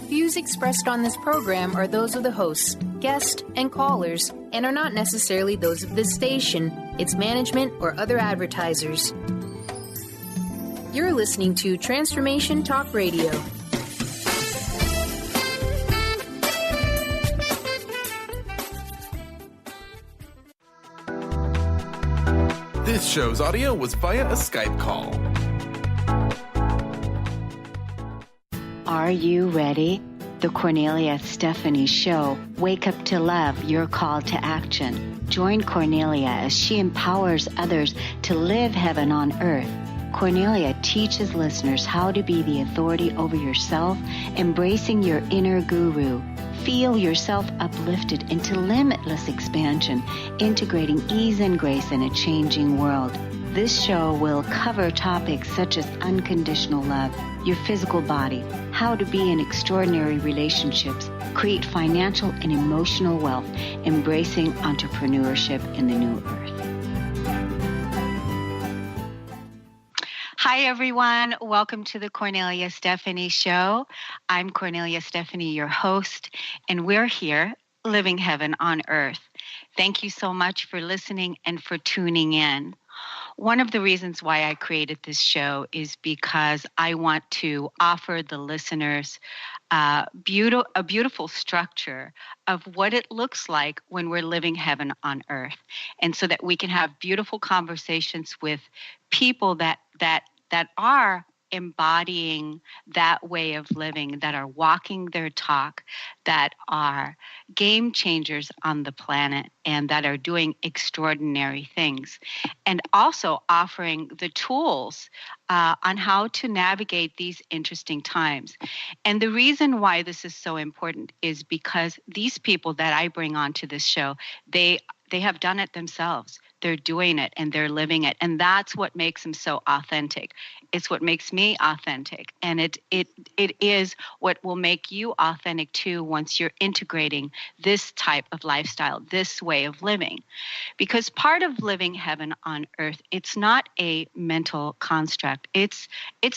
Views expressed on this program are those of the hosts, guests, and callers, and are not necessarily those of this station, its management, or other advertisers. You're listening to Transformation Talk Radio. This show's audio was via a Skype call. Are you ready? The Kornelia Stephanie Show. Wake up to love, your call to action. Join Kornelia as she empowers others to live heaven on earth. Kornelia teaches listeners how to be the authority over yourself, embracing your inner guru. Feel yourself uplifted into limitless expansion, integrating ease and grace in a changing world. This show will cover topics such as unconditional love, your physical body, how to be in extraordinary relationships, create financial and emotional wealth, embracing entrepreneurship in the new earth. Hi, everyone. Welcome to the Kornelia Stephanie Show. I'm Kornelia Stephanie, your host, and we're here living heaven on earth. Thank you so much for listening and for tuning in. One of the reasons why I created this show is because I want to offer the listeners a beautiful structure of what it looks like when we're living heaven on earth. And so that we can have beautiful conversations with people that are embodying that way of living, that are walking their talk, that are game changers on the planet, and that are doing extraordinary things. And also offering the tools on how to navigate these interesting times. And the reason why this is so important is because these people that I bring onto this show, they have done it themselves. They're doing it and they're living it. And that's what makes them so authentic. It's what makes me authentic. And it is what will make you authentic too once you're integrating this type of lifestyle, this way of living. Because part of living heaven on earth, it's not a mental construct. It's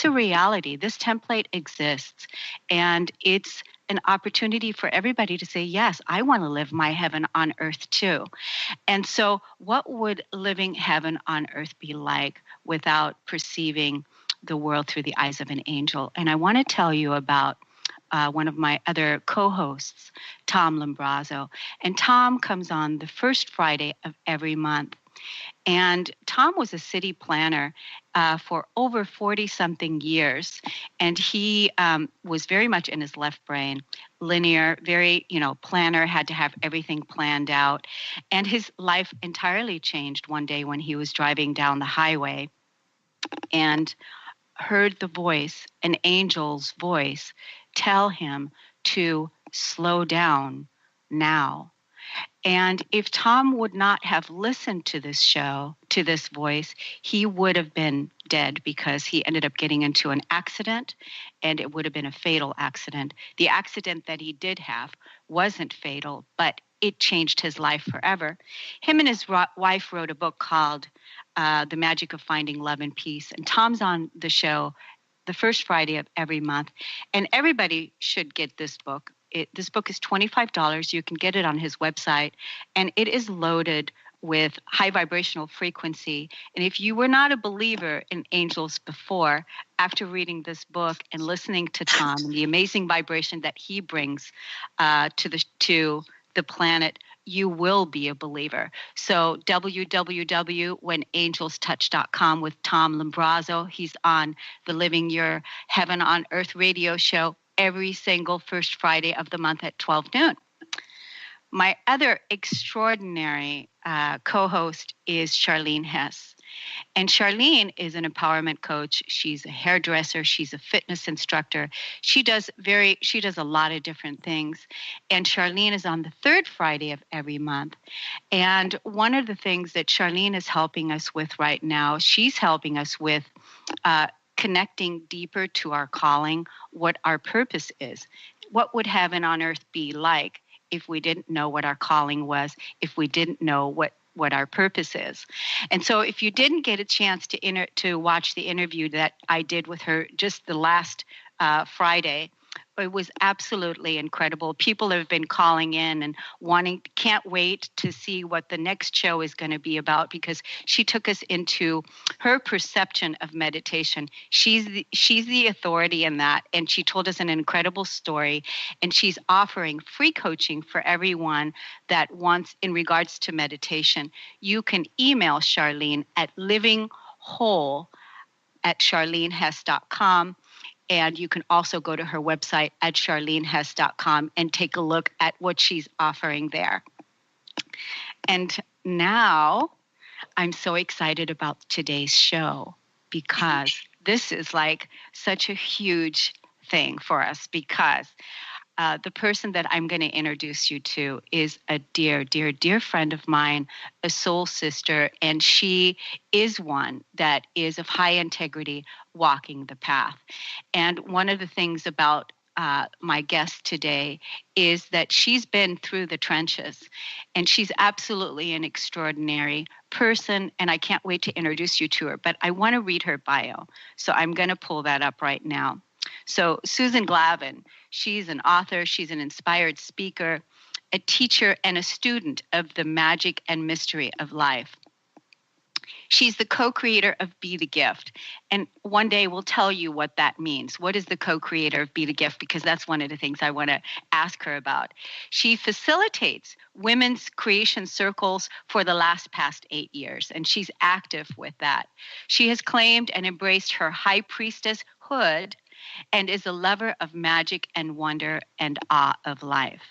a reality. This template exists. And it's an opportunity for everybody to say, yes, I want to live my heaven on earth too. And so what would living heaven on earth be like without perceiving the world through the eyes of an angel? And I want to tell you about one of my other co-hosts, Tom Lombrazzo. And Tom comes on the first Friday of every month. And Tom was a city planner for over 40-something years. And he was very much in his left brain, linear, very, planner, had to have everything planned out. And his life entirely changed one day when he was driving down the highway and heard the voice, an angel's voice, tell him to slow down now. And if Tom would not have listened to this show, to this voice, he would have been dead because he ended up getting into an accident, and it would have been a fatal accident. The accident that he did have wasn't fatal, but it changed his life forever. Him and his wife wrote a book called The Magic of Finding Love and Peace. And Tom's on the show the first Friday of every month. And everybody should get this book. This book is $25. You can get it on his website, and it is loaded with high vibrational frequency. And if you were not a believer in angels before, after reading this book and listening to Tom and the amazing vibration that he brings to the planet, you will be a believer. So www.whenangelstouch.com with Tom Lombrazzo. He's on the Living Your Heaven on Earth radio show every single first Friday of the month at 12 noon. My other extraordinary co-host is Charlene Hess. And Charlene is an empowerment coach. She's a hairdresser. She's a fitness instructor. She does a lot of different things. And Charlene is on the third Friday of every month. And one of the things that Charlene is helping us with right now, she's helping us with connecting deeper to our calling, what our purpose is. What would heaven on earth be like if we didn't know what our calling was, if we didn't know what our purpose is? And so if you didn't get a chance to watch the interview that I did with her just the last Friday, it was absolutely incredible. People have been calling in and can't wait to see what the next show is going to be about, because she took us into her perception of meditation. She's the authority in that, and she told us an incredible story, and she's offering free coaching for everyone that wants in regards to meditation. You can email Charlene at livingwhole@charlenehess.com. And you can also go to her website at charlenehess.com and take a look at what she's offering there. And now I'm so excited about today's show, because this is like such a huge thing for us, because the person that I'm going to introduce you to is a dear, dear, dear friend of mine, a soul sister, and she is one that is of high integrity, walking the path. And one of the things about my guest today is that she's been through the trenches, and she's absolutely an extraordinary person, and I can't wait to introduce you to her. But I want to read her bio, so I'm going to pull that up right now. So Susan Glavin, she's an author, she's an inspired speaker, a teacher, and a student of the magic and mystery of life. She's the co-creator of Be the Gift. And one day we'll tell you what that means. What is the co-creator of Be the Gift? Because that's one of the things I want to ask her about. She facilitates women's creation circles for the past 8 years, and she's active with that. She has claimed and embraced her high priestess hood and is a lover of magic and wonder and awe of life.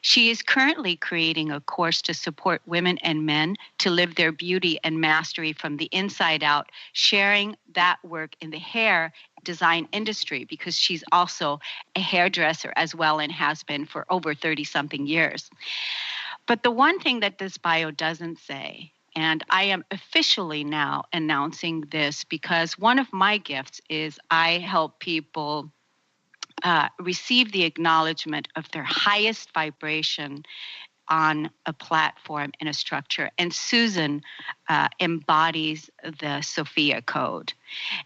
She is currently creating a course to support women and men to live their beauty and mastery from the inside out, sharing that work in the hair design industry, because she's also a hairdresser as well and has been for over 30-something years. But the one thing that this bio doesn't say, and I am officially now announcing this, because one of my gifts is I help people receive the acknowledgement of their highest vibration on a platform in a structure. And Susan embodies the Sophia Code.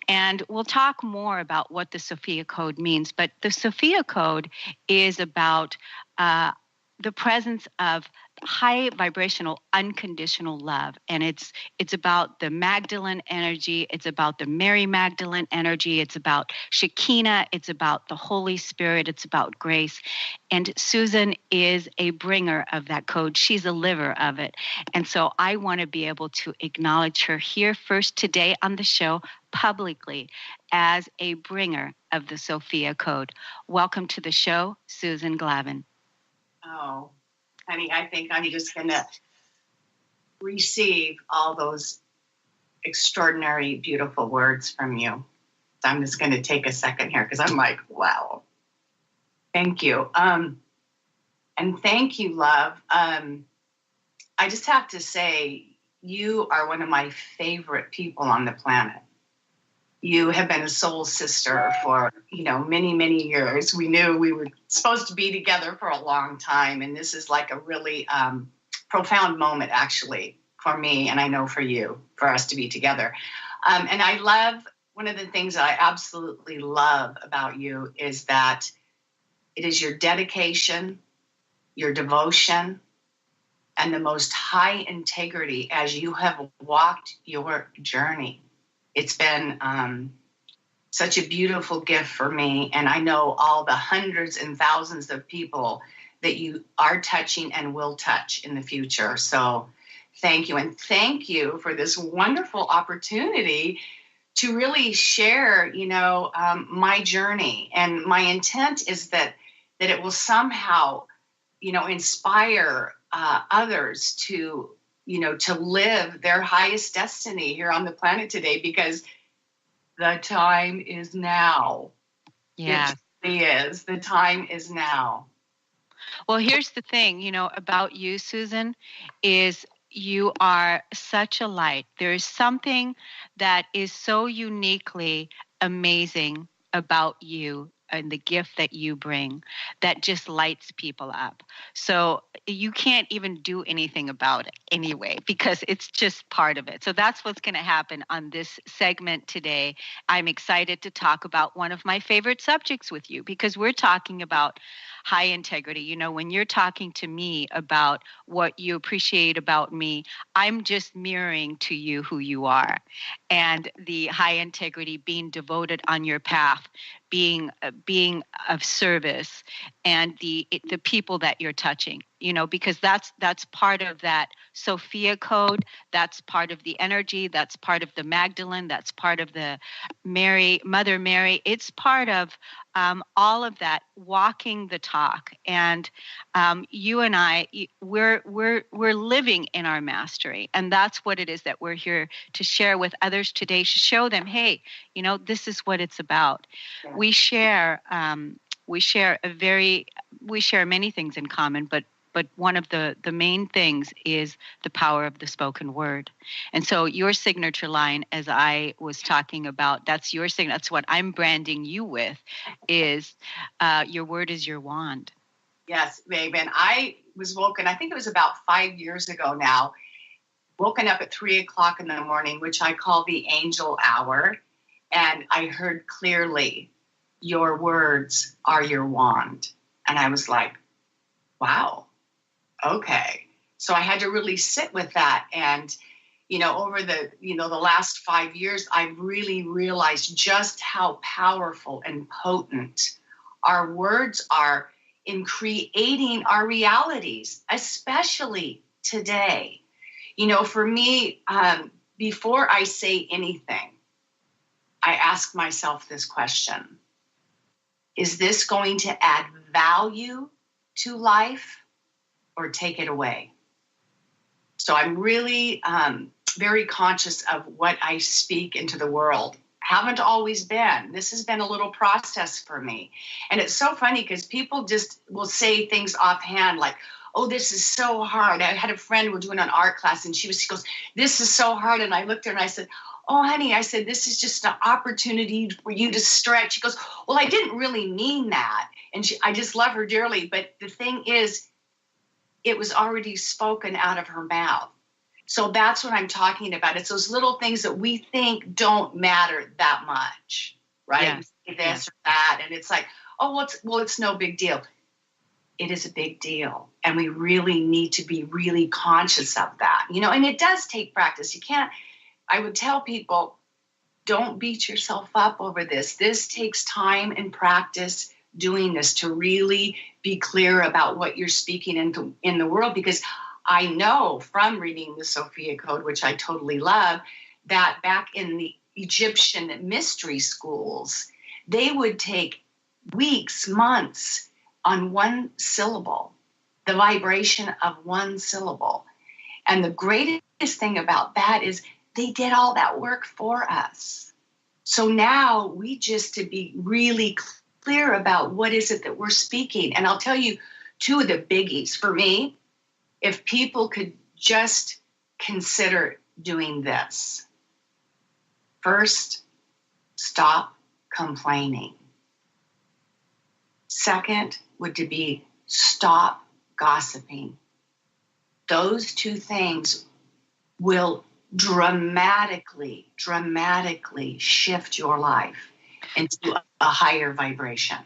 And we'll talk more about what the Sophia Code means. But the Sophia Code is about the presence of high vibrational, unconditional love. And it's about the Magdalene energy. It's about the Mary Magdalene energy. It's about Shekinah. It's about the Holy Spirit. It's about grace. And Susan is a bringer of that code. She's a liver of it. And so I want to be able to acknowledge her here first today on the show publicly as a bringer of the Sophia Code. Welcome to the show, Susan Glavin. Oh, honey, I think I'm just going to receive all those extraordinary, beautiful words from you. So I'm just going to take a second here, because I'm like, wow. Thank you. And thank you, love. I just have to say, you are one of my favorite people on the planet. You have been a soul sister for, many, many years. We knew we were supposed to be together for a long time. And this is like a really profound moment, actually, for me. And I know for you, for us to be together. And I love, one of the things that I absolutely love about you is that it is your dedication, your devotion, and the most high integrity as you have walked your journey. It's been such a beautiful gift for me. And I know all the hundreds and thousands of people that you are touching and will touch in the future. So thank you. And thank you for this wonderful opportunity to really share, my journey. And my intent is that it will somehow, inspire others to live their highest destiny here on the planet today, because the time is now. Yeah. It really is. The time is now. Well, here's the thing, about you, Susan, is you are such a light. There is something that is so uniquely amazing about you. and the gift that you bring that just lights people up. So you can't even do anything about it anyway, because it's just part of it. So that's what's going to happen on this segment today. I'm excited to talk about one of my favorite subjects with you, because we're talking about high integrity. You know, when you're talking to me about what you appreciate about me, I'm just mirroring to you who you are, and the high integrity, being devoted on your path, being of service, and the people that you're touching. You know, because that's part of that Sophia code. That's part of the energy. That's part of the Magdalene. That's part of the Mother Mary. It's part of all of that, walking the talk. And you and I, we're living in our mastery, and that's what it is that we're here to share with others today, to show them, hey, you know, this is what it's about. Yeah. We share many things in common, but one of the main things is the power of the spoken word. And so your signature line, as I was talking about, that's your signature. That's what I'm branding you with, is your word is your wand. Yes, babe. And I was woken, I think it was about 5 years ago now, woken up at 3:00 in the morning, which I call the angel hour. And I heard clearly, your words are your wand. And I was like, wow. Okay. So I had to really sit with that. And, you know, over the last 5 years, I've really realized just how powerful and potent our words are in creating our realities, especially today. You know, for me, before I say anything, I ask myself this question: is this going to add value to life or take it away? So I'm really very conscious of what I speak into the world. Haven't always been. This has been a little process for me. And it's so funny because people just will say things offhand like, oh, this is so hard. I had a friend, we're doing an art class, and she goes, this is so hard. And I looked at her and I said, oh, honey, I said, this is just an opportunity for you to stretch. She goes, well, I didn't really mean that. And I just love her dearly. But the thing is, it was already spoken out of her mouth. So that's what I'm talking about. It's those little things that we think don't matter that much, right? Yes. This or that. And it's like, oh, it's no big deal. It is a big deal. And we really need to be really conscious of that, you know, and it does take practice. I would tell people, don't beat yourself up over this. This takes time and practice doing this to really be clear about what you're speaking in the world, because I know from reading the Sophia Code, which I totally love, that back in the Egyptian mystery schools, they would take weeks, months on one syllable, the vibration of one syllable. And the greatest thing about that is they did all that work for us. So now we just to be really clear about what is it that we're speaking. And I'll tell you two of the biggies for me. If people could just consider doing this. First, stop complaining. Second would to be stop gossiping. Those two things will dramatically shift your life into a higher vibration.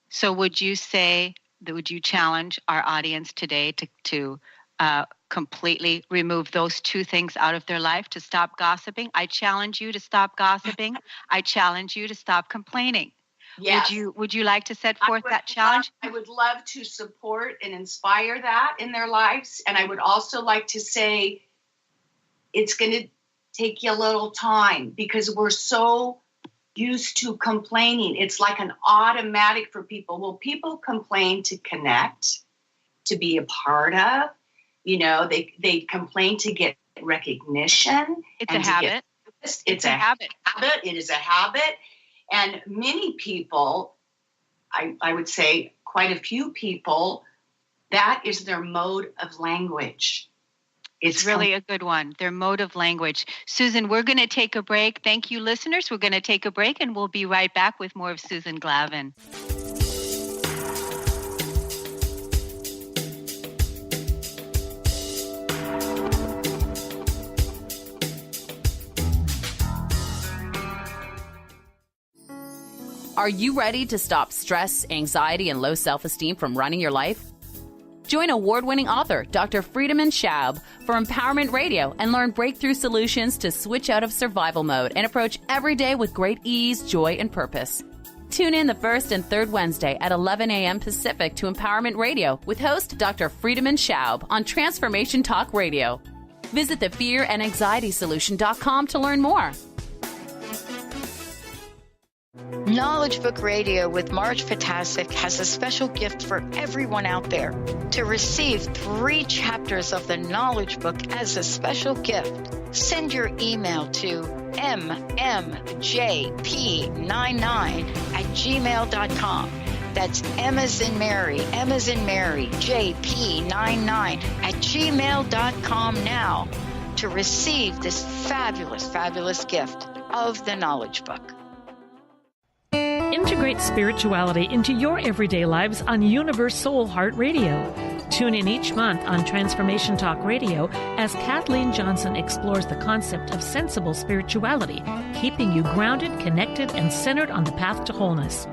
So would you challenge our audience today to completely remove those two things out of their life, to stop gossiping? I challenge you to stop gossiping. I challenge you to stop complaining. Yes. Would you like to set forth that challenge? I would love to support and inspire that in their lives. And I would also like to say it's going to take you a little time, because we're so used to complaining. It's like an automatic for people. Well, people complain to connect, to be a part of. You know, they complain to get recognition. It's a habit. It's a habit. It is a habit. And many people, I would say quite a few people, that is their mode of language. It's really a good one. Their mode of language. Susan, we're going to take a break. Thank you, listeners. We're going to take a break, and we'll be right back with more of Susan Glavin. Are you ready to stop stress, anxiety, and low self-esteem from running your life? Join award-winning author Dr. Friedemann Schaub for Empowerment Radio and learn breakthrough solutions to switch out of survival mode and approach every day with great ease, joy, and purpose. Tune in the first and third Wednesday at 11 a.m. Pacific to Empowerment Radio with host Dr. Friedemann Schaub on Transformation Talk Radio. Visit thefearandanxietysolution.com to learn more. Knowledge Book Radio with Marge Fatasic has a special gift for everyone out there. To receive 3 chapters of the Knowledge Book as a special gift, send your email to mmjp99@gmail.com. That's M as in Mary, JP99@gmail.com now to receive this fabulous, fabulous gift of the Knowledge Book. Integrate spirituality into your everyday lives on Universe Soul Heart Radio. Tune in each month on Transformation Talk Radio as Kathleen Johnson explores the concept of sensible spirituality, keeping you grounded, connected, and centered on the path to wholeness.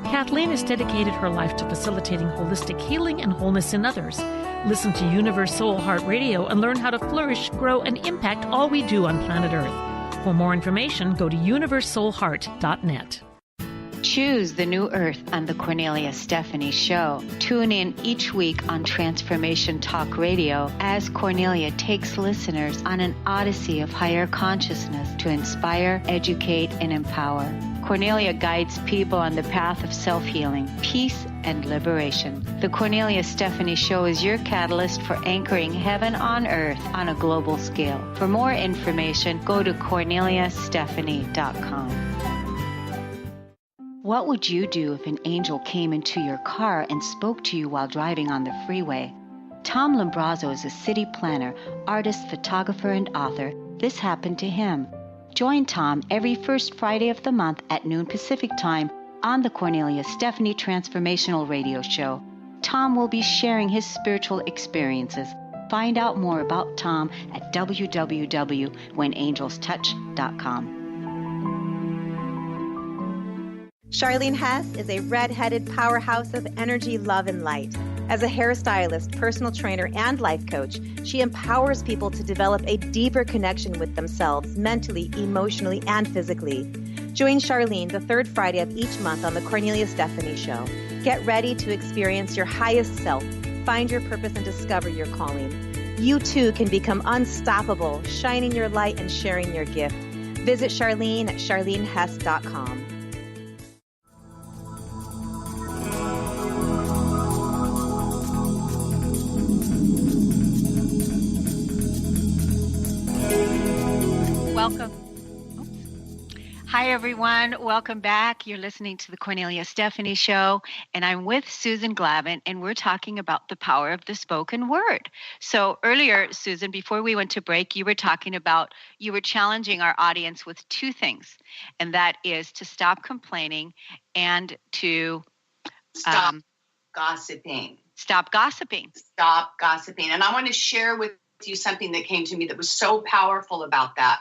Kathleen has dedicated her life to facilitating holistic healing and wholeness in others. Listen to Universe Soul Heart Radio and learn how to flourish, grow, and impact all we do on planet Earth. For more information, go to universesoulheart.net. Choose the new earth on the Kornelia Stephanie Show. Tune in each week on Transformation Talk Radio as Kornelia takes listeners on an odyssey of higher consciousness to inspire, educate, and empower. Kornelia guides people on the path of self-healing, peace, and liberation. The Kornelia Stephanie Show is your catalyst for anchoring heaven on earth on a global scale. For more information, go to KorneliaStephanie.com. What would you do if an angel came into your car and spoke to you while driving on the freeway? Tom Lombrazzo is a city planner, artist, photographer, and author. This happened to him. Join Tom every first Friday of the month at noon Pacific Time on the Kornelia Stephanie Transformational Radio Show. Tom will be sharing his spiritual experiences. Find out more about Tom at www.whenangelstouch.com. Charlene Hess is a red-headed powerhouse of energy, love, and light. As a hairstylist, personal trainer, and life coach, she empowers people to develop a deeper connection with themselves mentally, emotionally, and physically. Join Charlene the third Friday of each month on the Kornelia Stephanie Show. Get ready to experience your highest self, find your purpose, and discover your calling. You too can become unstoppable, shining your light and sharing your gift. Visit Charlene at charlenehess.com. Welcome. Hi, everyone. Welcome back. You're listening to the Kornelia Stephanie Show, and I'm with Susan Glavin, and we're talking about the power of the spoken word. So earlier, Susan, before we went to break, you were talking about, you were challenging our audience with 2 things, and that is to stop complaining and to Stop gossiping. Stop gossiping. Stop gossiping. And I want to share with you something that came to me that was so powerful about that.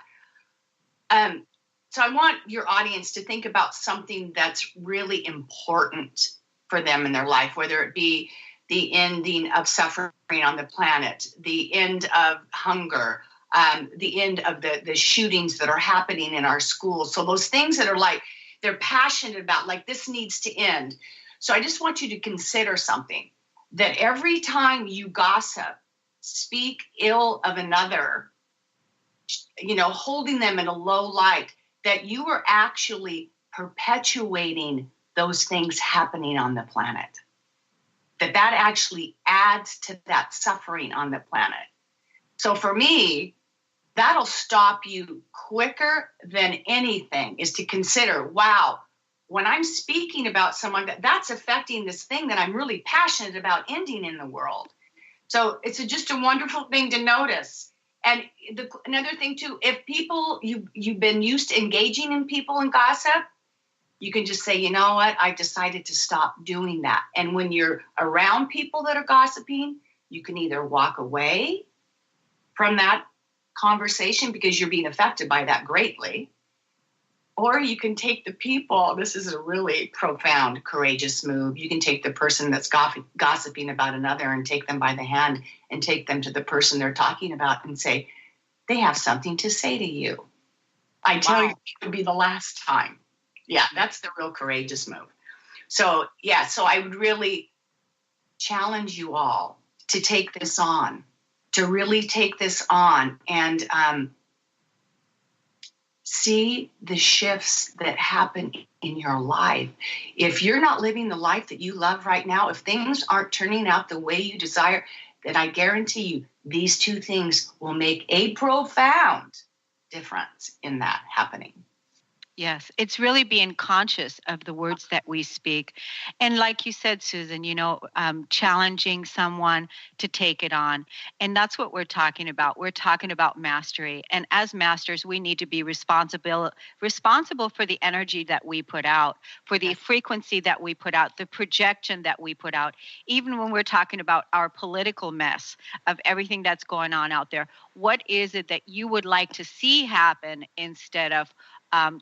So I want your audience to think about something that's really important for them in their life, whether it be the ending of suffering on the planet, the end of hunger, the end of the shootings that are happening in our schools. So those things that are like, they're passionate about, like this needs to end. So I just want you to consider something, that every time you gossip, speak ill of another, holding them in a low light, that you are actually perpetuating those things happening on the planet. That actually adds to that suffering on the planet. So for me, that'll stop you quicker than anything, is to consider, wow, when I'm speaking about someone, that's affecting this thing that I'm really passionate about ending in the world. So it's just a wonderful thing to notice. And another thing too, if people, you've been used to engaging in people and gossip, you can just say, you know what, I decided to stop doing that. And when you're around people that are gossiping, you can either walk away from that conversation because you're being affected by that greatly, or you can take the people, this is a really profound, courageous move. You can take the person that's gossiping about another and take them by the hand and take them to the person they're talking about and say, they have something to say to you. I tell you, it would be the last time. Yeah, that's the real courageous move. So I would really challenge you all to take this on, to really take this on and see the shifts that happen in your life. If you're not living the life that you love right now, if things aren't turning out the way you desire, then I guarantee you these two things will make a profound difference in that happening. Yes, it's really being conscious of the words that we speak. And like you said, Susan, challenging someone to take it on. And that's what we're talking about. We're talking about mastery. And as masters, we need to be responsible for the energy that we put out, for the frequency that we put out, the projection that we put out. Even when we're talking about our political mess of everything that's going on out there, what is it that you would like to see happen instead of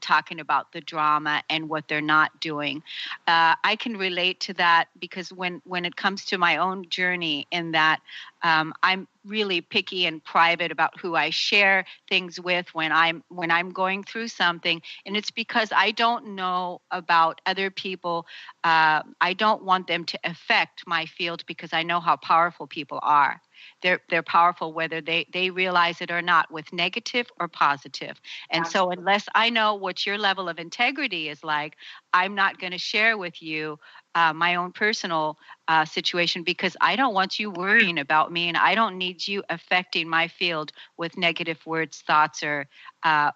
talking about the drama and what they're not doing? I can relate to that because when it comes to my own journey in that I'm really picky and private about who I share things with when I'm going through something, and it's because I don't know about other people. I don't want them to affect my field because I know how powerful people are. They're powerful whether they realize it or not, with negative or positive. And so unless I know what your level of integrity is like, I'm not going to share with you my own personal situation because I don't want you worrying about me, and I don't need you affecting my field with negative words, thoughts, or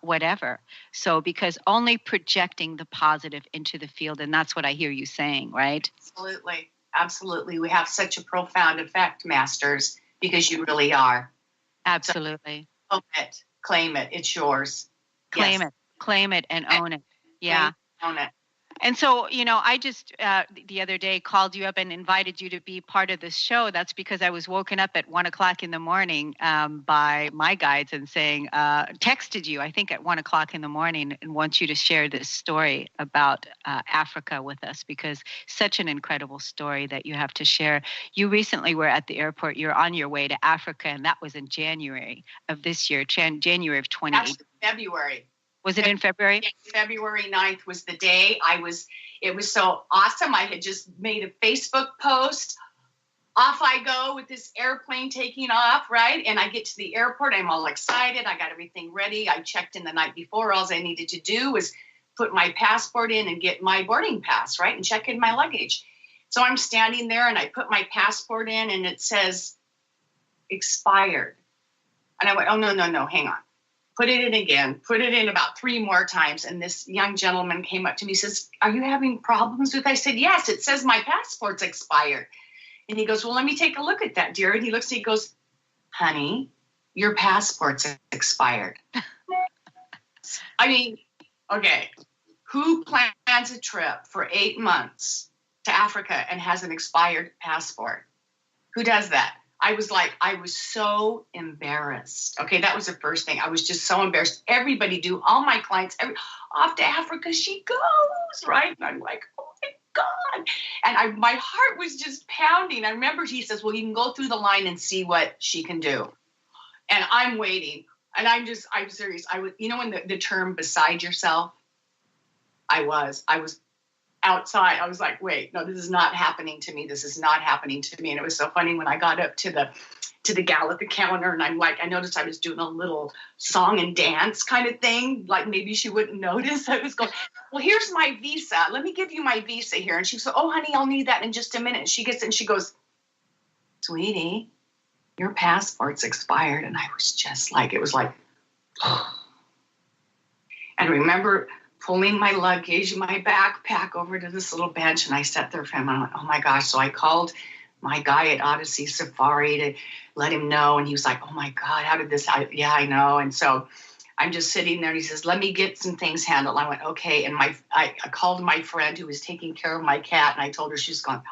whatever. So because only projecting the positive into the field, and that's what I hear you saying, right? Absolutely. Absolutely. We have such a profound effect, masters, because you really are. Absolutely. So, own it. Claim it. It's yours. Claim it and own it. Yeah. Own it. And so, I just the other day called you up and invited you to be part of this show. That's because I was woken up at 1:00 in the morning by my guides and texted you, I think at 1:00 in the morning, and want you to share this story about Africa with us, because such an incredible story that you have to share. You recently were at the airport. You're on your way to Africa, and that was in January of this year, January of 2018. February. Was it in February? February 9th was the day. It was so awesome. I had just made a Facebook post. Off I go with this airplane taking off, right? And I get to the airport. I'm all excited. I got everything ready. I checked in the night before. All I needed to do was put my passport in and get my boarding pass, right? And check in my luggage. So I'm standing there and I put my passport in and it says expired. And I went, oh, no, hang on. Put it in again, put it in about 3 more times. And this young gentleman came up to me and says, are you having problems with it? I said, yes, it says my passport's expired. And he goes, well, let me take a look at that, dear. And he looks at me and goes, honey, your passport's expired. I mean, okay, who plans a trip for 8 months to Africa and has an expired passport? Who does that? I was so embarrassed. Okay, that was the first thing. I was just so embarrassed. Everybody do, all my clients, off to Africa she goes, right? And I'm like, oh my God. And my heart was just pounding. I remember he says, well, you can go through the line and see what she can do. And I'm waiting. And I'm serious. When the term beside yourself, I was outside. I was like, wait, no, this is not happening to me. This is not happening to me. And it was so funny when I got up to the gal at the counter, and I noticed I was doing a little song and dance kind of thing. Like maybe she wouldn't notice. I was going, well, here's my visa. Let me give you my visa here. And she said, oh, honey, I'll need that in just a minute. And she gets it and she goes, sweetie, your passport's expired. And I was just like, it was like, and I remember pulling my luggage, my backpack over to this little bench, and I sat there for him. And I went, oh my gosh. So I called my guy at Odyssey Safari to let him know. And he was like, oh my God, how did this, yeah, I know. And so I'm just sitting there and he says, let me get some things handled. I went, okay. And I called my friend who was taking care of my cat, and I told her, she's going,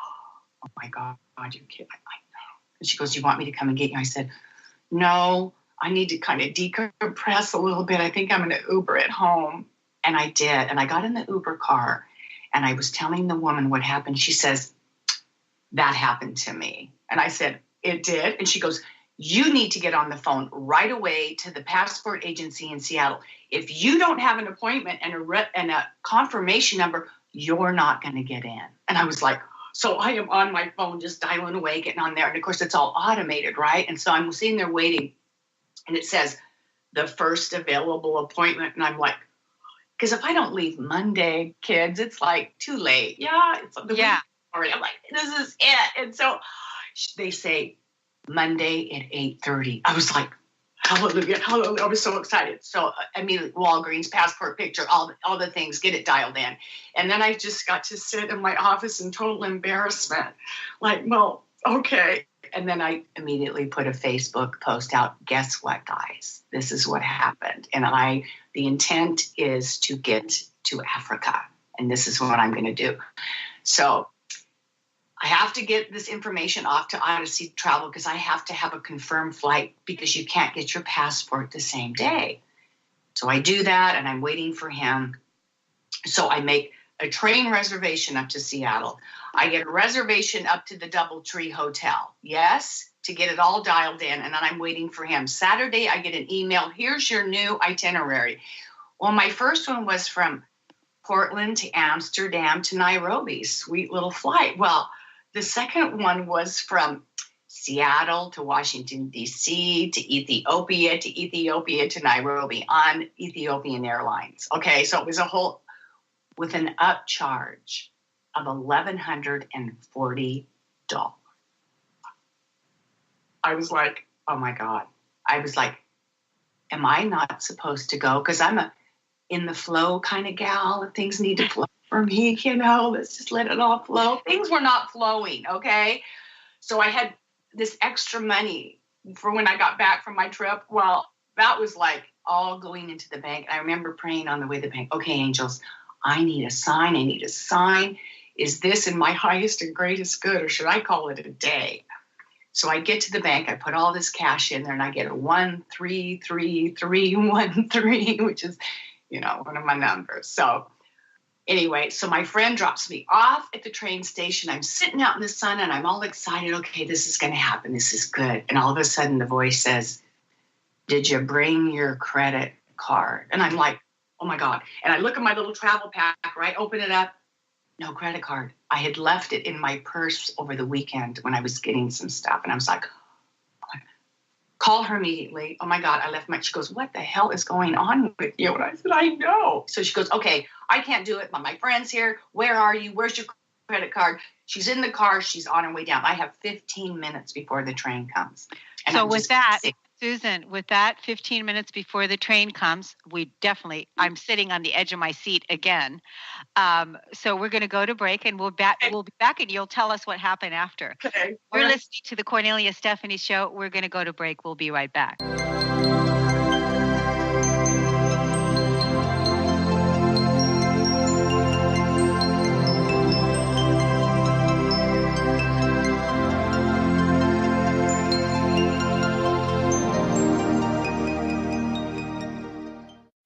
oh my God, you kid, I know. And she goes, you want me to come and get you? I said, no, I need to kind of decompress a little bit. I think I'm going to Uber it home. And I did. And I got in the Uber car and I was telling the woman what happened. She says, that happened to me. And I said, it did. And she goes, you need to get on the phone right away to the passport agency in Seattle. If you don't have an appointment and a confirmation number, you're not going to get in. And I was like, so I am on my phone just dialing away, getting on there. And of course, it's all automated, right? And so I'm sitting there waiting, and it says the first available appointment. And I'm like, because if I don't leave Monday, kids, it's like too late. Yeah, it's the week already. I'm like, this is it. And so they say Monday at 8:30. I was like, hallelujah, hallelujah. I was so excited. So immediately Walgreens, passport picture, all the things, get it dialed in. And then I just got to sit in my office in total embarrassment. Like, well, okay. And then I immediately put a Facebook post out. Guess what, guys? This is what happened. And the intent is to get to Africa. And this is what I'm going to do. So I have to get this information off to Odyssey Travel because I have to have a confirmed flight because you can't get your passport the same day. So I do that, and I'm waiting for him. So I make a train reservation up to Seattle. I get a reservation up to the DoubleTree Hotel. Yes, to get it all dialed in, and then I'm waiting for him. Saturday, I get an email. Here's your new itinerary. Well, my first one was from Portland to Amsterdam to Nairobi. Sweet little flight. Well, the second one was from Seattle to Washington, D.C., to Ethiopia to Nairobi on Ethiopian Airlines. Okay, so it was a whole, with an upcharge of $1,140. I was like, oh my God. I was like, am I not supposed to go? Because I'm a in the flow kind of gal. If things need to flow for me, let's just let it all flow. Things were not flowing, okay? So I had this extra money for when I got back from my trip. Well, that was like all going into the bank. I remember praying on the way to the bank, okay, angels, I need a sign. Is this in my highest and greatest good, or should I call it a day? So I get to the bank, I put all this cash in there, and I get a 13313, which is, one of my numbers. So anyway, so my friend drops me off at the train station. I'm sitting out in the sun, and I'm all excited. Okay, this is going to happen. This is good. And all of a sudden, the voice says, did you bring your credit card? And I'm like, oh my God. And I look at my little travel pack, right? Open it up. No credit card. I had left it in my purse over the weekend when I was getting some stuff. And I was like, call her immediately. Oh my God, I left she goes, what the hell is going on with you? And I said, I know. So she goes, okay, I can't do it, but my friend's here. Where are you? Where's your credit card? She's in the car. She's on her way down. I have 15 minutes before the train comes. And so with that, Susan, with that 15 minutes before the train comes, I'm sitting on the edge of my seat again. So we're going to go to break, and we'll be back, and you'll tell us what happened after. Okay. You're listening to the Kornelia Stephanie Show. We're going to go to break. We'll be right back.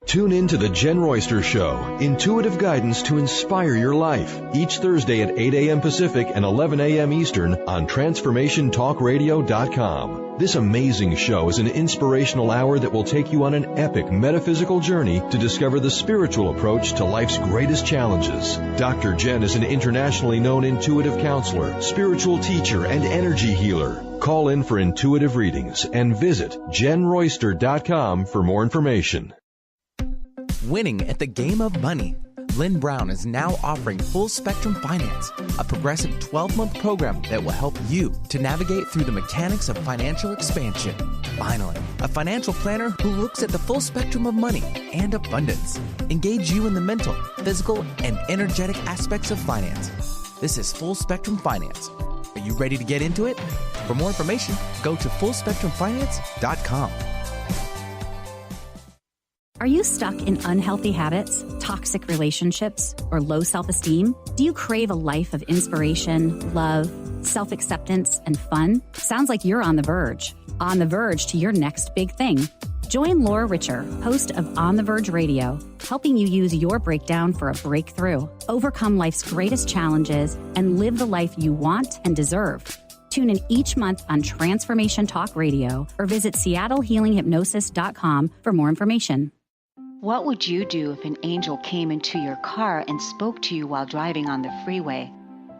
Tune in to The Jen Royster Show, intuitive guidance to inspire your life, each Thursday at 8 a.m. Pacific and 11 a.m. Eastern on TransformationTalkRadio.com. This amazing show is an inspirational hour that will take you on an epic metaphysical journey to discover the spiritual approach to life's greatest challenges. Dr. Jen is an internationally known intuitive counselor, spiritual teacher, and energy healer. Call in for intuitive readings and visit JenRoyster.com for more information. Winning at the game of money. Lynn Brown is now offering Full Spectrum Finance, a progressive 12-month program that will help you to navigate through the mechanics of financial expansion. Finally, a financial planner who looks at the full spectrum of money and abundance. Engage you in the mental, physical, and energetic aspects of finance. This is Full Spectrum Finance. Are you ready to get into it? For more information, go to fullspectrumfinance.com. Are you stuck in unhealthy habits, toxic relationships, or low self-esteem? Do you crave a life of inspiration, love, self-acceptance, and fun? Sounds like you're on the verge to your next big thing. Join Laura Richer, host of On the Verge Radio, helping you use your breakdown for a breakthrough, overcome life's greatest challenges, and live the life you want and deserve. Tune in each month on Transformation Talk Radio or visit SeattleHealingHypnosis.com for more information. What would you do if an angel came into your car and spoke to you while driving on the freeway?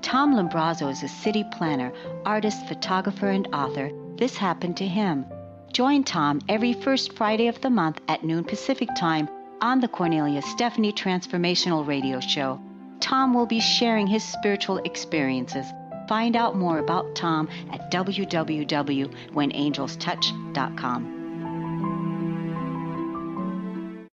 Tom Lombrazzo is a city planner, artist, photographer, and author. This happened to him. Join Tom every first Friday of the month at noon Pacific Time on the Kornelia Stephanie Transformational Radio Show. Tom will be sharing his spiritual experiences. Find out more about Tom at www.whenangelstouch.com.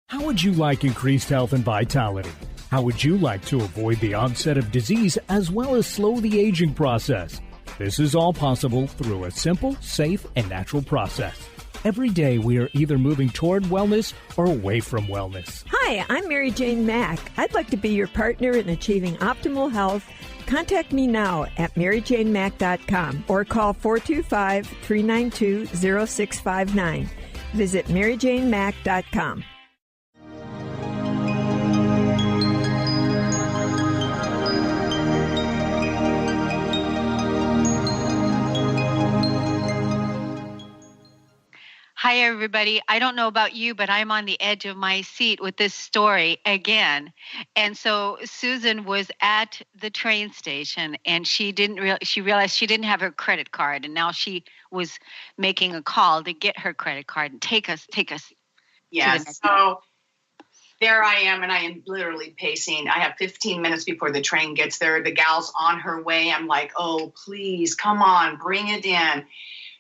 How would you like increased health and vitality? How would you like to avoid the onset of disease as well as slow the aging process? This is all possible through a simple, safe, and natural process. Every day we are either moving toward wellness or away from wellness. Hi, I'm Mary Jane Mack. I'd like to be your partner in achieving optimal health. Contact me now at maryjanemack.com or call 425-392-0659. Visit maryjanemack.com. Hi, everybody. I don't know about you, but I'm on the edge of my seat with this story again. And so Susan was at the train station, and she realized she didn't have her credit card, and now she was making a call to get her credit card and take us. Yes. So there I am, and I am literally pacing. I have 15 minutes before the train gets there. The gal's on her way. I'm like, oh, please, come on, bring it in.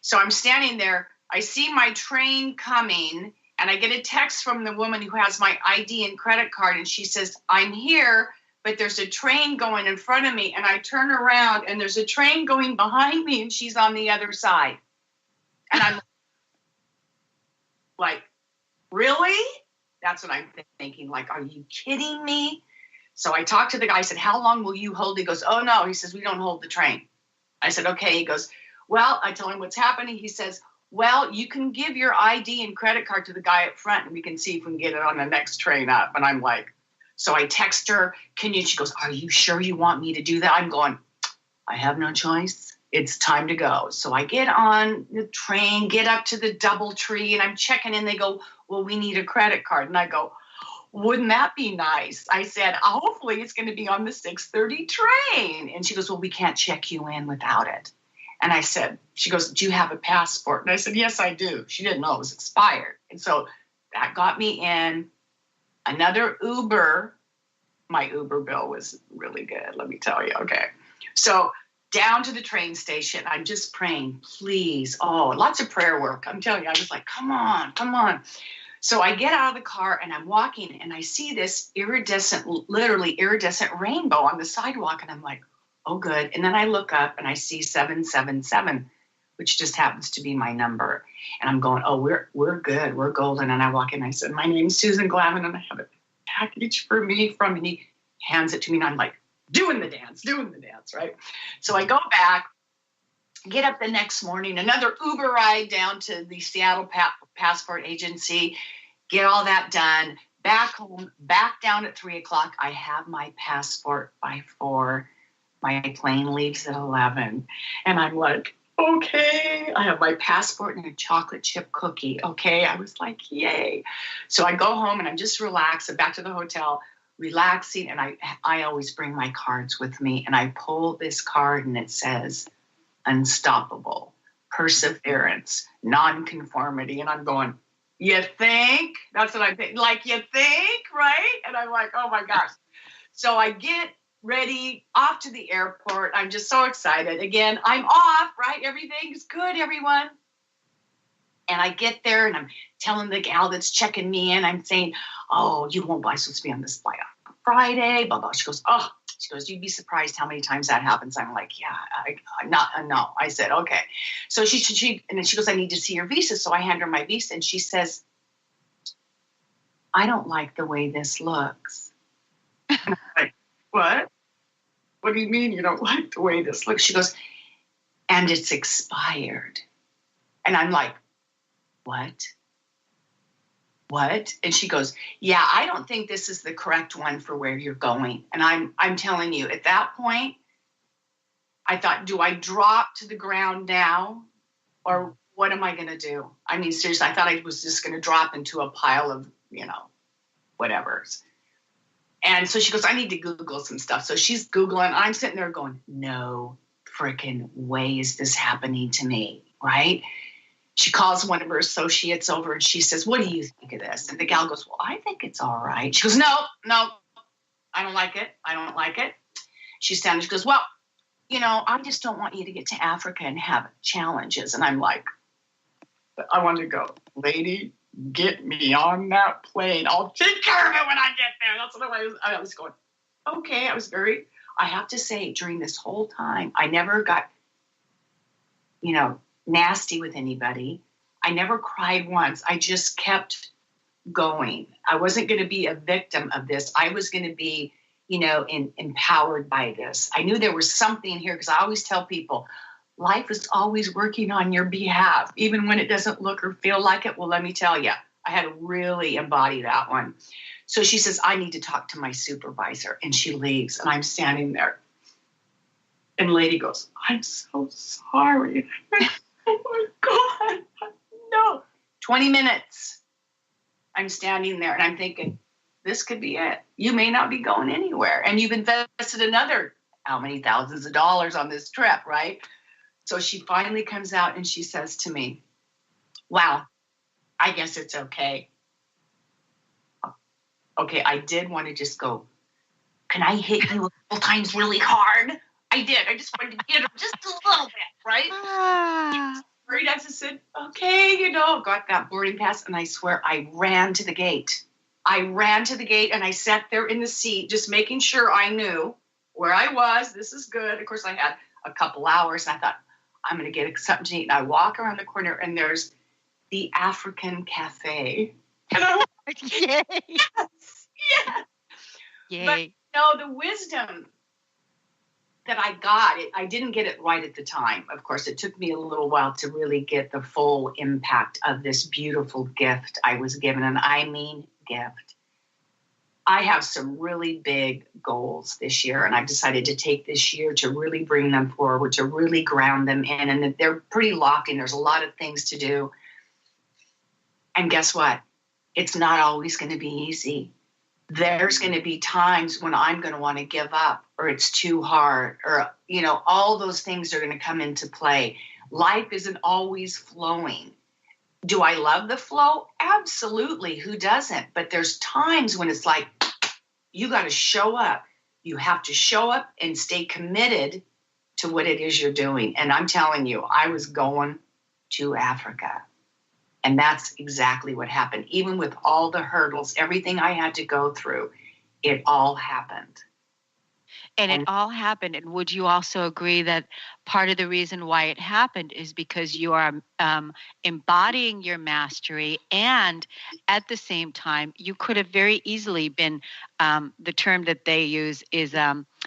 So I'm standing there. I see my train coming, and I get a text from the woman who has my ID and credit card, and she says, I'm here, but there's a train going in front of me. And I turn around, and there's a train going behind me, and she's on the other side. And I'm like, really? That's what I'm thinking. Like, are you kidding me? So I talked to the guy. I said, how long will you hold? He goes, oh, no. He says, we don't hold the train. I said, okay. He goes, well, I tell him what's happening. He says, well, you can give your ID and credit card to the guy up front, and we can see if we can get it on the next train up. And I'm like, so I text her, she goes, are you sure you want me to do that? I'm going, I have no choice. It's time to go. So I get on the train, get up to the DoubleTree, and I'm checking in. They go, well, we need a credit card. And I go, wouldn't that be nice? I said, hopefully it's going to be on the 6:30 train. And she goes, well, we can't check you in without it. And I said, she goes, do you have a passport? And I said, yes, I do. She didn't know it was expired. And so that got me in. Another Uber. My Uber bill was really good, let me tell you. Okay. So down to the train station, I'm just praying, please. Oh, lots of prayer work. I'm telling you, I was like, come on, come on. So I get out of the car and I'm walking and I see this literally iridescent rainbow on the sidewalk. And I'm like, oh, good. And then I look up and I see 777, which just happens to be my number. And I'm going, oh, we're good. We're golden. And I walk in and I said, my name's Susan Glavin and I have a package for me and he hands it to me. And I'm like, doing the dance, right? So I go back, get up the next morning, another Uber ride down to the Seattle Passport Agency, get all that done, back home, back down at 3:00. I have my passport by 4:00. My plane leaves at 11. And I'm like, okay, I have my passport and a chocolate chip cookie. Okay. I was like, yay. So I go home and I'm just relaxed. I'm back to the hotel, relaxing. And I always bring my cards with me. And I pull this card and it says, unstoppable, perseverance, nonconformity. And I'm going, you think? That's what I'm thinking. Like, you think, right? And I'm like, oh my gosh. So I get ready, off to the airport. I'm just so excited. Again, I'm off, right? Everything's good, everyone. And I get there and I'm telling the gal that's checking me in, I'm saying, oh, you won't buy supposed to be on this flight on Friday, blah, blah. She goes, oh, She goes, you'd be surprised how many times that happens. I'm like, yeah, no. I said, okay. So and then she goes, I need to see your visa. So I hand her my visa and she says, I don't like the way this looks. And I'm like, what? What do you mean you don't like the way this looks? She goes, and it's expired. And I'm like, what? What? And she goes, yeah, I don't think this is the correct one for where you're going. And I'm telling you, at that point, I thought, do I drop to the ground now? Or what am I going to do? I mean, seriously, I thought I was just going to drop into a pile of, whatevers. And so she goes, I need to Google some stuff. So she's Googling. I'm sitting there going, no freaking way is this happening to me, right? She calls one of her associates over and she says, what do you think of this? And the gal goes, well, I think it's all right. She goes, no, I don't like it. She's standing. She goes, well, I just don't want you to get to Africa and have challenges. And I'm like, I want to go, lady, get me on that plane. I'll take care of it when I get there. That's what I was going. Okay. I have to say, during this whole time, I never got, nasty with anybody. I never cried once. I just kept going. I wasn't going to be a victim of this. I was going to be, empowered by this. I knew there was something here because I always tell people, life is always working on your behalf, even when it doesn't look or feel like it. Well, let me tell you, I had to really embody that one. So she says, I need to talk to my supervisor. And she leaves and I'm standing there. And the lady goes, I'm so sorry. Oh my God, no. 20 minutes. I'm standing there and I'm thinking, this could be it. You may not be going anywhere. And you've invested another, how many thousands of dollars on this trip, right? So she finally comes out and she says to me, wow, I guess it's okay. Okay, I did want to just go, can I hit you a couple times really hard? I did. I just wanted to get her just a little bit, right? Right, I just said, okay, got that boarding pass. And I swear I ran to the gate. And I sat there in the seat, just making sure I knew where I was. This is good. Of course, I had a couple hours and I thought, I'm going to get something to eat. And I walk around the corner and there's the African Cafe. And I'm like, yay. Yes. Yay. But the wisdom that I got, I didn't get it right at the time. Of course, it took me a little while to really get the full impact of this beautiful gift I was given. And I mean gift. I have some really big goals this year, and I've decided to take this year to really bring them forward, to really ground them in. And they're pretty lofty, and there's a lot of things to do. And guess what? It's not always going to be easy. There's going to be times when I'm going to want to give up, or it's too hard, or, all those things are going to come into play. Life isn't always flowing. Do I love the flow? Absolutely. Who doesn't? But there's times when it's like, you got to show up. You have to show up and stay committed to what it is you're doing. And I'm telling you, I was going to Africa. And that's exactly what happened. Even with all the hurdles, everything I had to go through, it all happened. And it all happened. And would you also agree that part of the reason why it happened is because you are embodying your mastery, and at the same time, you could have very easily been, the term that they use is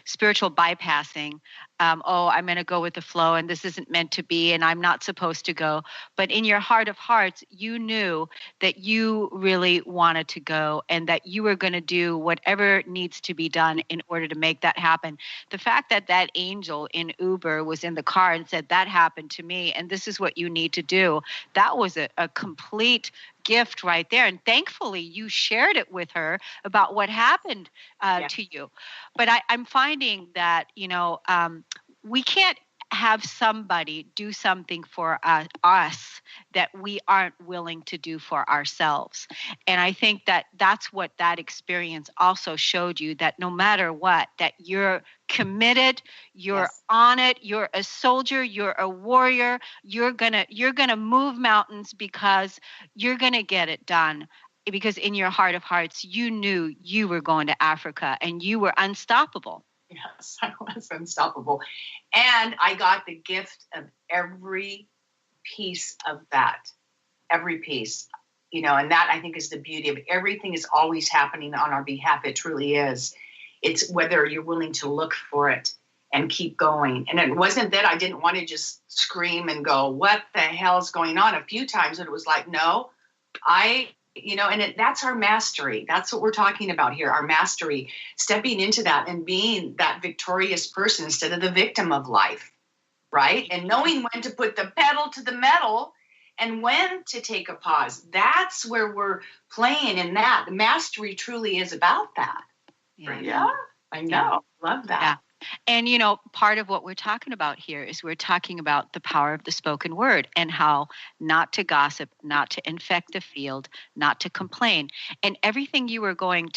spiritual bypassing. I'm going to go with the flow, and this isn't meant to be, and I'm not supposed to go. But in your heart of hearts, you knew that you really wanted to go and that you were going to do whatever needs to be done in order to make that happen. The fact that that angel in Uber was in the car and said, that happened to me, and this is what you need to do, that was a complete gift right there. And thankfully, you shared it with her about what happened to you. But I'm finding that, we can't have somebody do something for us that we aren't willing to do for ourselves. And I think that that's what that experience also showed you, that no matter what, that you're committed, you're on it, you're a soldier, you're a warrior, you're gonna move mountains because you're gonna get it done. Because in your heart of hearts, you knew you were going to Africa and you were unstoppable. Yes, I was unstoppable. And I got the gift of every piece of that, every piece, and that I think is the beauty of it. Everything is always happening on our behalf. It truly is. It's whether you're willing to look for it and keep going. And it wasn't that I didn't want to just scream and go, what the hell's going on? A few times it was like, no, that's our mastery. That's what we're talking about here, our mastery, stepping into that and being that victorious person instead of the victim of life, right? And knowing when to put the pedal to the metal and when to take a pause. That's where we're playing in that. The mastery truly is about that. Yeah, I know. Yeah. Love that. Yeah. And, part of what we're talking about here is we're talking about the power of the spoken word and how not to gossip, not to infect the field, not to complain. And everything you were going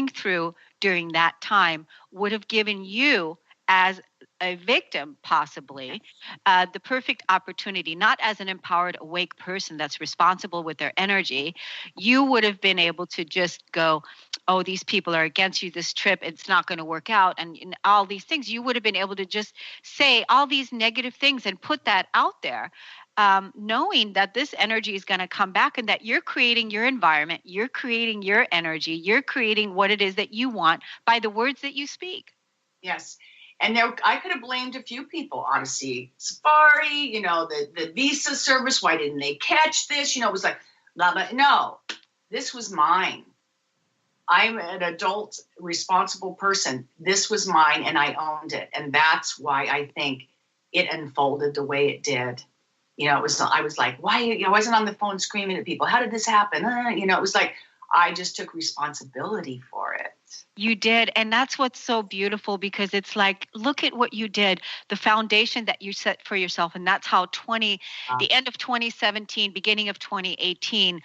through during that time would have given you, as a victim, possibly, the perfect opportunity, not as an empowered, awake person that's responsible with their energy. You would have been able to just go, oh, these people are against you, this trip, it's not going to work out, and all these things. You would have been able to just say all these negative things and put that out there, knowing that this energy is going to come back and that you're creating your environment, you're creating your energy, you're creating what it is that you want by the words that you speak. Yes. And I could have blamed a few people, honestly. Safari, the visa service, why didn't they catch this? It was like, blah, blah. No, this was mine. I'm an adult, responsible person. This was mine, and I owned it. And that's why I think it unfolded the way it did. I was like, why? I wasn't on the phone screaming at people. How did this happen? It was like, I just took responsibility for it. You did. And that's what's so beautiful, because it's like, look at what you did, the foundation that you set for yourself. And that's how the end of 2017, beginning of 2018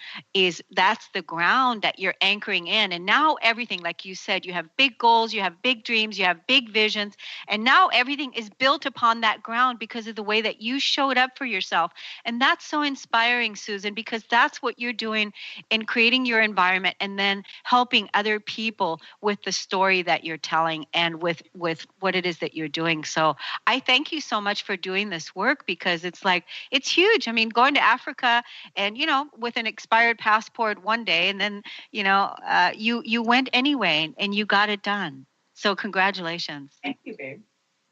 that's the ground that you're anchoring in. And now everything, like you said, you have big goals, you have big dreams, you have big visions. And now everything is built upon that ground because of the way that you showed up for yourself. And that's so inspiring, Susan, because that's what you're doing in creating your environment and then helping other people with the story that you're telling and with what it is that you're doing. So I thank you so much for doing this work, because it's huge. I mean, going to Africa and, with an expired passport one day, and then, you went anyway and you got it done. So congratulations. Thank you, babe.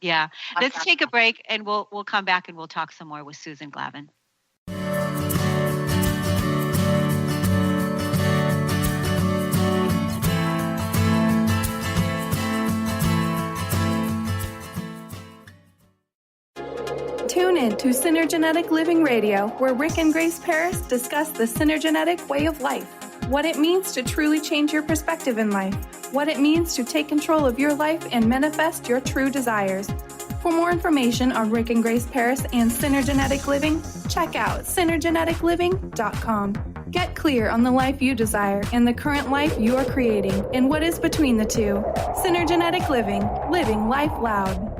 Yeah. Let's take a break and we'll come back and we'll talk some more with Susan Glavin. Tune in to Synergenetic Living Radio, where Rick and Grace Paris discuss the synergenetic way of life, what it means to truly change your perspective in life, what it means to take control of your life and manifest your true desires. For more information on Rick and Grace Paris and Synergenetic Living, check out synergeneticliving.com. Get clear on the life you desire and the current life you are creating and what is between the two. Synergenetic Living, living life loud.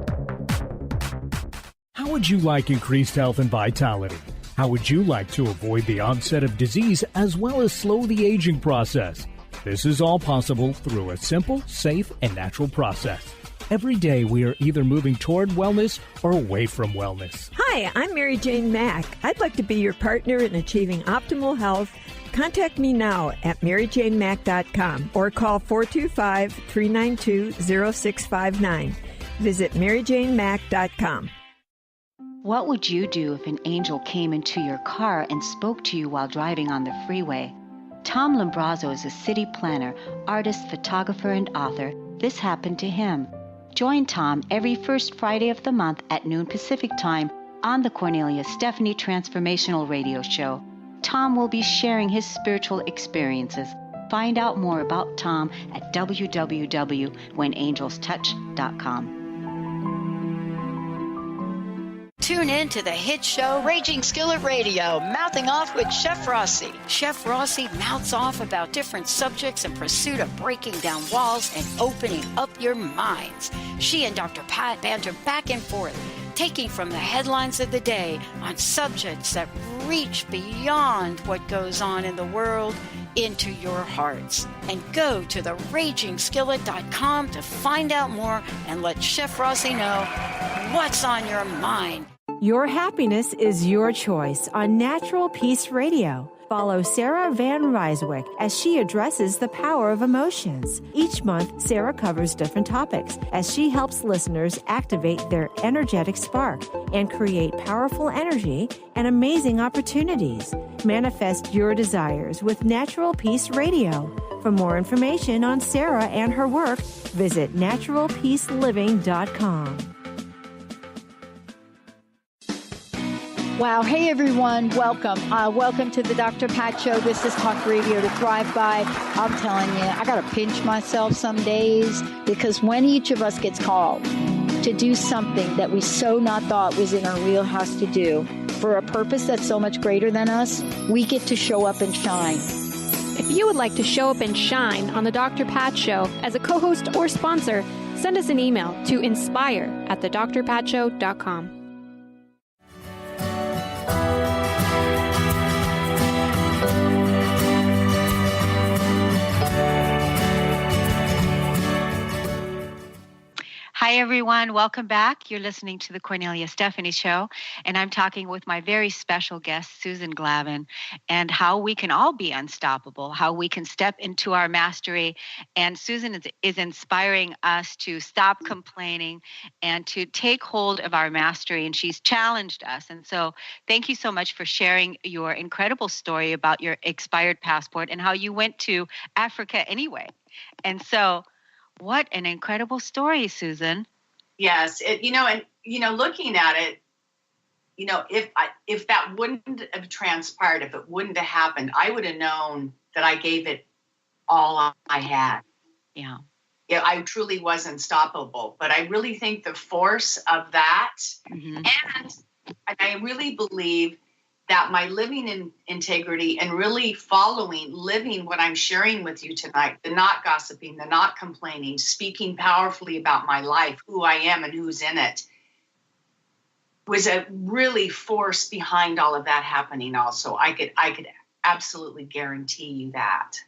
How would you like increased health and vitality? How would you like to avoid the onset of disease as well as slow the aging process? This is all possible through a simple, safe, and natural process. Every day we are either moving toward wellness or away from wellness. Hi, I'm Mary Jane Mack. I'd like to be your partner in achieving optimal health. Contact me now at maryjanemack.com or call 425-392-0659. Visit maryjanemack.com. What would you do if an angel came into your car and spoke to you while driving on the freeway? Tom Lombrazzo is a city planner, artist, photographer, and author. This happened to him. Join Tom every first Friday of the month at noon Pacific Time on the Kornelia Stephanie Transformational Radio Show. Tom will be sharing his spiritual experiences. Find out more about Tom at www.whenangelstouch.com. Tune in to the hit show Raging Skillet Radio, Mouthing Off with Chef Rossi. Chef Rossi mouths off about different subjects in pursuit of breaking down walls and opening up your minds. She and Dr. Pat banter back and forth, taking from the headlines of the day on subjects that reach beyond what goes on in the world into your hearts. And go to theragingskillet.com to find out more and let Chef Rossi know what's on your mind. Your happiness is your choice on Natural Peace Radio. Follow Sarah Van Ryswick as she addresses the power of emotions. Each month, Sarah covers different topics as she helps listeners activate their energetic spark and create powerful energy and amazing opportunities. Manifest your desires with Natural Peace Radio. For more information on Sarah and her work, visit naturalpeaceliving.com. Wow. Hey, everyone. Welcome. Welcome to the Dr. Pat Show. This is Talk Radio to Thrive By. I'm telling you, I got to pinch myself some days because when each of us gets called to do something that we so not thought was in our wheelhouse to do for a purpose that's so much greater than us, we get to show up and shine. If you would like to show up and shine on the Dr. Pat Show as a co-host or sponsor, send us an email to inspire@thedrpatshow.com. Hi, everyone. Welcome back. You're listening to the Kornelia Stephanie Show, and I'm talking with my very special guest, Susan Glavin, and how we can all be unstoppable, how we can step into our mastery. And Susan is inspiring us to stop complaining and to take hold of our mastery, and she's challenged us. And so thank you so much for sharing your incredible story about your expired passport and how you went to Africa anyway. And so what an incredible story, Susan. Yes. Looking at it, if that wouldn't have transpired, if it wouldn't have happened, I would have known that I gave it all I had. Yeah. I truly was unstoppable. But I really think the force of that, and I really believe that my living in integrity and really living what I'm sharing with you tonight, the not gossiping, the not complaining, speaking powerfully about my life, who I am and who's in it, was a really force behind all of that happening also. I could absolutely guarantee you that.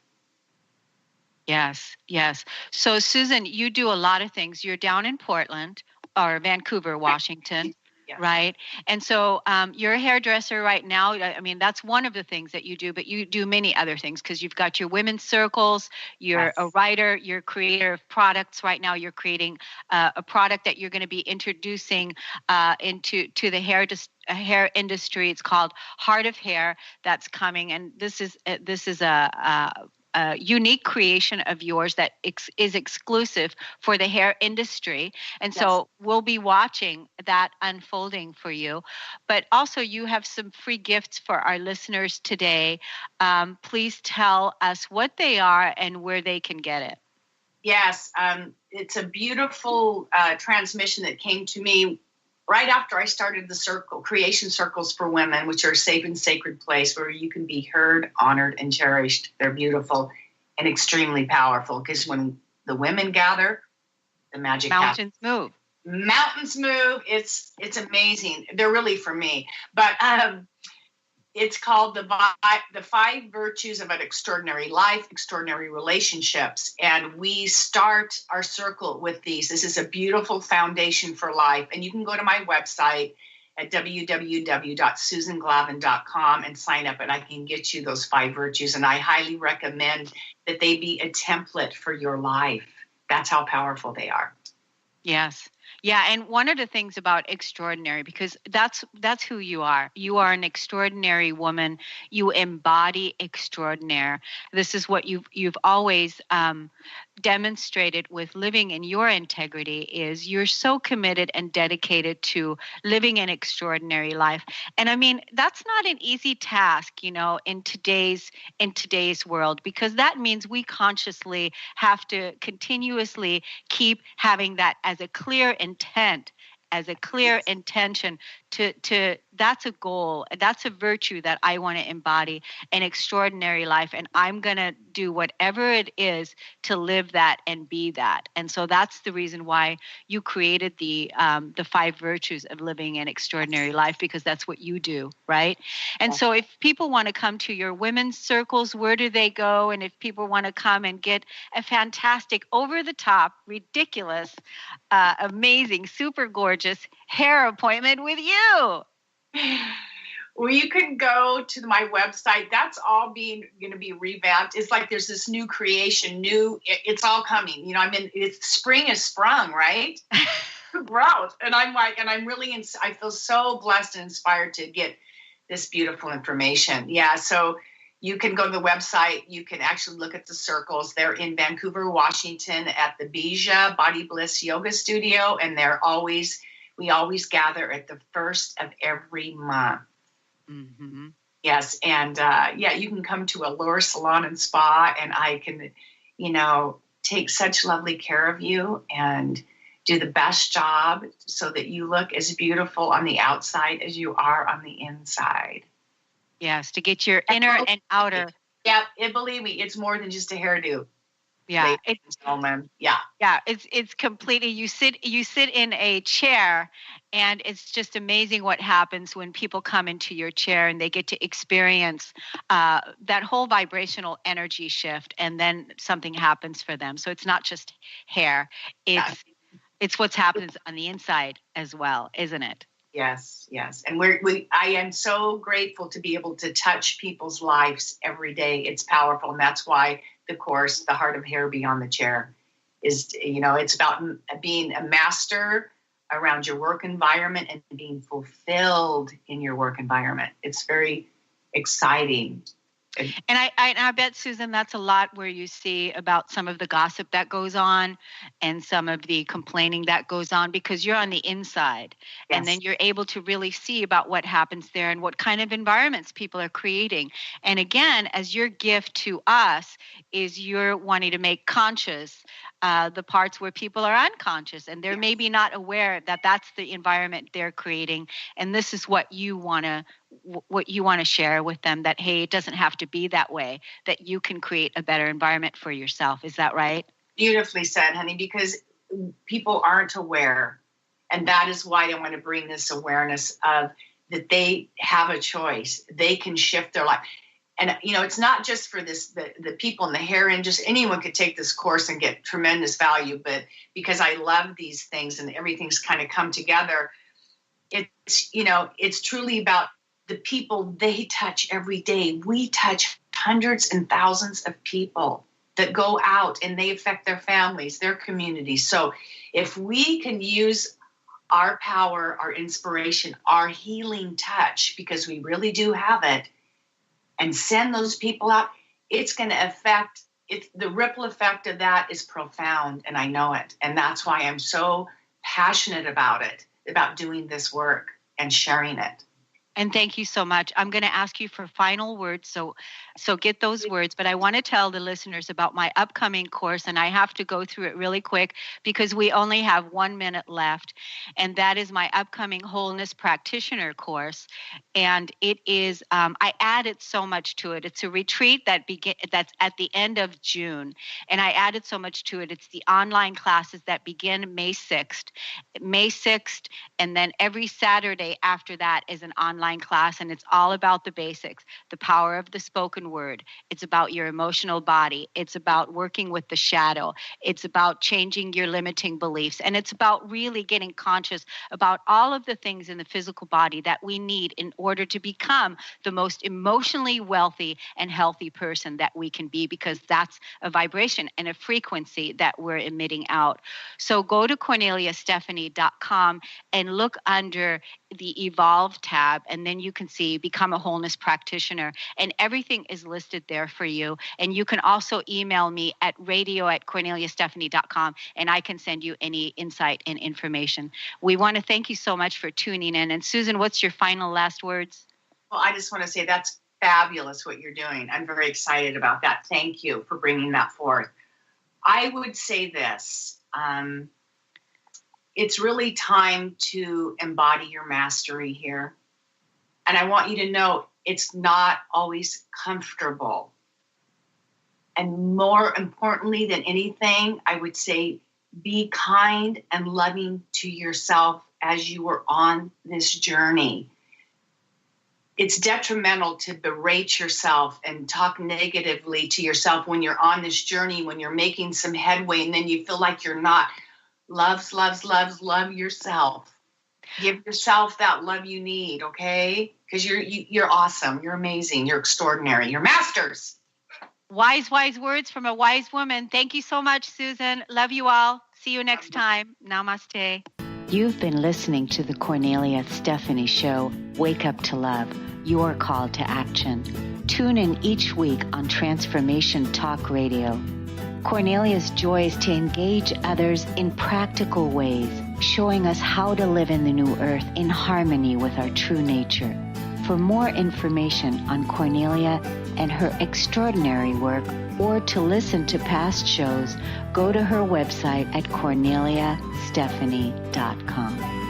Yes, yes. So Susan, you do a lot of things. You're down in Portland or Vancouver, Washington. Yes. Right. And so you're a hairdresser right now. I mean, that's one of the things that you do, but you do many other things because you've got your women's circles. You're a writer. You're a creator of products. Right now, you're creating a product that you're going to be introducing into the hair industry. It's called Heart of Hair. That's coming, and this is a unique creation of yours that is exclusive for the hair industry. And so we'll be watching that unfolding for you. But also you have some free gifts for our listeners today. Please tell us what they are and where they can get it. Yes, it's a beautiful transmission that came to me right after I started the creation circles for women, which are a safe and sacred place where you can be heard, honored, and cherished. They're beautiful and extremely powerful because when the women gather, the magic happens. Move. Mountains move. It's amazing. They're really for me. But it's called the 5 Virtues of an Extraordinary Life, Extraordinary Relationships. And we start our circle with these. This is a beautiful foundation for life. And you can go to my website at www.susanglavin.com and sign up, and I can get you those 5 virtues. And I highly recommend that they be a template for your life. That's how powerful they are. Yes. Yeah, and one of the things about extraordinary, because that's who you are. You are an extraordinary woman. You embody extraordinaire. This is what you've always demonstrated with living in your integrity is you're so committed and dedicated to living an extraordinary life. And I mean, that's not an easy task, in today's world, because that means we consciously have to continuously keep having that as a clear intent, as a clear intention that's a goal. That's a virtue that I want to embody, an extraordinary life. And I'm going to do whatever it is to live that and be that. And so that's the reason why you created the 5 virtues of living an extraordinary life, because that's what you do, right? And so if people want to come to your women's circles, where do they go? And if people want to come and get a fantastic, over the top, ridiculous, amazing, super gorgeous hair appointment with you? Well, you can go to my website. That's all going to be revamped. It's like there's this new creation, it's all coming. It's spring is sprung, right? Gross. And I feel so blessed and inspired to get this beautiful information. Yeah. So you can go to the website. You can actually look at the circles. They're in Vancouver, Washington at the Bija Body Bliss Yoga Studio. And we always gather at the first of every month. Mm-hmm. Yes. And you can come to Allure Salon and Spa, and I can, take such lovely care of you and do the best job so that you look as beautiful on the outside as you are on the inside. Yes, to get your inner and outer. Yeah, believe me, it's more than just a hairdo. Yeah, Yeah, it's completely. You sit in a chair, and it's just amazing what happens when people come into your chair and they get to experience that whole vibrational energy shift, and then something happens for them. So it's not just hair; it's what's happens on the inside as well, isn't it? Yes. And I am so grateful to be able to touch people's lives every day. It's powerful. And that's why the course, The Heart of Hair Beyond the Chair, is, it's about being a master around your work environment and being fulfilled in your work environment. It's very exciting. And I bet, Susan, that's a lot where you see about some of the gossip that goes on and some of the complaining that goes on, because you're on the inside. Yes. And then you're able to really see about what happens there and what kind of environments people are creating. And again, as your gift to us is you're wanting to make conscious the parts where people are unconscious, and they're maybe not aware that that's the environment they're creating. And this is what you want to share with them, that, hey, it doesn't have to be that way, that you can create a better environment for yourself. Is that right? Beautifully said, honey, because people aren't aware. And that is why I want to bring this awareness of that they have a choice. They can shift their life. And, it's not just for the people in the hair industry. Anyone could take this course and get tremendous value. But because I love these things and everything's kind of come together, it's truly about the people they touch every day. We touch hundreds and thousands of people that go out and they affect their families, their communities. So if we can use our power, our inspiration, our healing touch, because we really do have it, and send those people out, it's going to affect it. The ripple effect of that is profound, and I know it. And that's why I'm so passionate about it, about doing this work and sharing it. And thank you so much. I'm going to ask you for final words, so get those words. But I want to tell the listeners about my upcoming course, and I have to go through it really quick because we only have 1 minute left. And that is my upcoming Wholeness Practitioner course. And it is, I added so much to it. It's a retreat that's at the end of June. And I added so much to it. It's the online classes that begin May 6th. And then every Saturday after that is an online class, and it's all about the basics, the power of the spoken word. It's about your emotional body. It's about working with the shadow. It's about changing your limiting beliefs. And it's about really getting conscious about all of the things in the physical body that we need in order to become the most emotionally wealthy and healthy person that we can be, because that's a vibration and a frequency that we're emitting out. So go to KorneliaStephanie.com and look under the Evolve tab, and then you can see Become a Wholeness Practitioner, and everything is listed there for you. And you can also email me at radio@KorneliaStephanie.com, and I can send you any insight and information. We want to thank you so much for tuning in. And Susan, what's your final last words? Well, I just want to say that's fabulous what you're doing. I'm very excited about that. Thank you for bringing that forth. I would say this, it's really time to embody your mastery here. And I want you to know it's not always comfortable. And more importantly than anything, I would say be kind and loving to yourself as you are on this journey. It's detrimental to berate yourself and talk negatively to yourself when you're on this journey, when you're making some headway, and then you feel like you're not. Love yourself. Give yourself that love you need, okay? Because you're awesome. You're amazing. You're extraordinary. You're masters. Wise words from a wise woman. Thank you so much, Susan. Love you all. See you next time. Namaste. You've been listening to the Kornelia Stephanie Show, Wake Up to Love, your call to action. Tune in each week on Transformation Talk Radio. Kornelia's joy is to engage others in practical ways, showing us how to live in the new earth in harmony with our true nature. For more information on Kornelia and her extraordinary work, or to listen to past shows, go to her website at korneliastephanie.com.